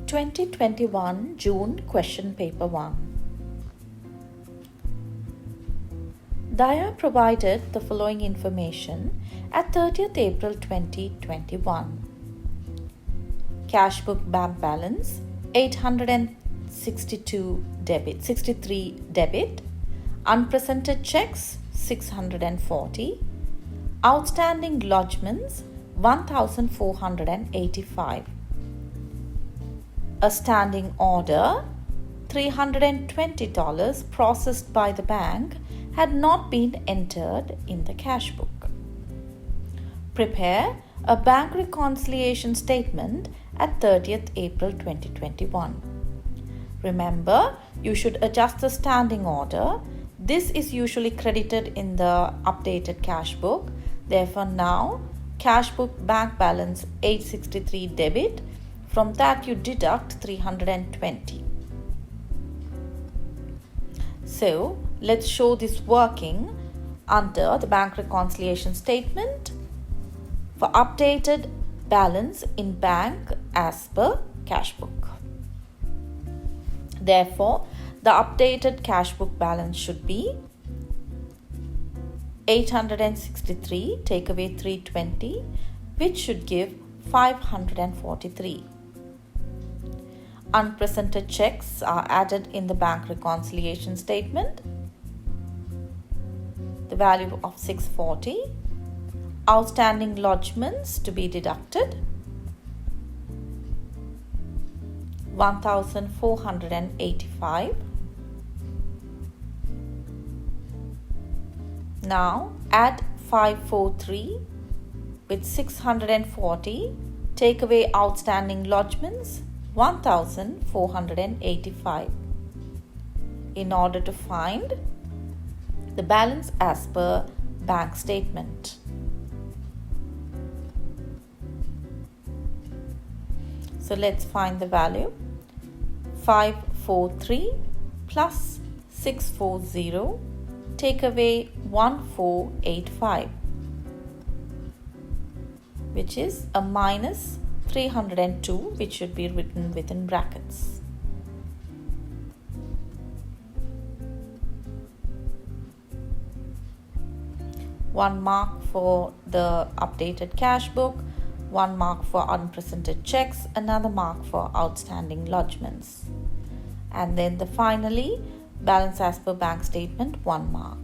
2021 June Question Paper 1. Daya provided the following information at 30th April 2021. Cash book bank balance 63 debit, unpresented checks 640, outstanding lodgements 1485. A standing order $320 processed by the bank had not been entered in the cash book. Prepare a bank reconciliation statement at 30th April 2021. Remember, you should adjust the standing order. This is usually credited in the updated cash book. Therefore, now cash book bank balance 863 debit. From that you deduct 320. So let's show this working under the bank reconciliation statement for updated balance in bank as per cash book. Therefore, the updated cash book balance should be 863 take away 320, which should give 543. Unpresented checks are added in the bank reconciliation statement. The value of 640. Outstanding lodgements to be deducted 1485. Now add 543 with 640, take away outstanding lodgements 1485 in order to find the balance as per bank statement. So let's find the value. 543 plus 640 take away 1485, which is a minus 302, which should be written within brackets. One mark for the updated cash book, 1 mark for unpresented checks, another mark for outstanding lodgements, and then finally balance as per bank statement, 1 mark.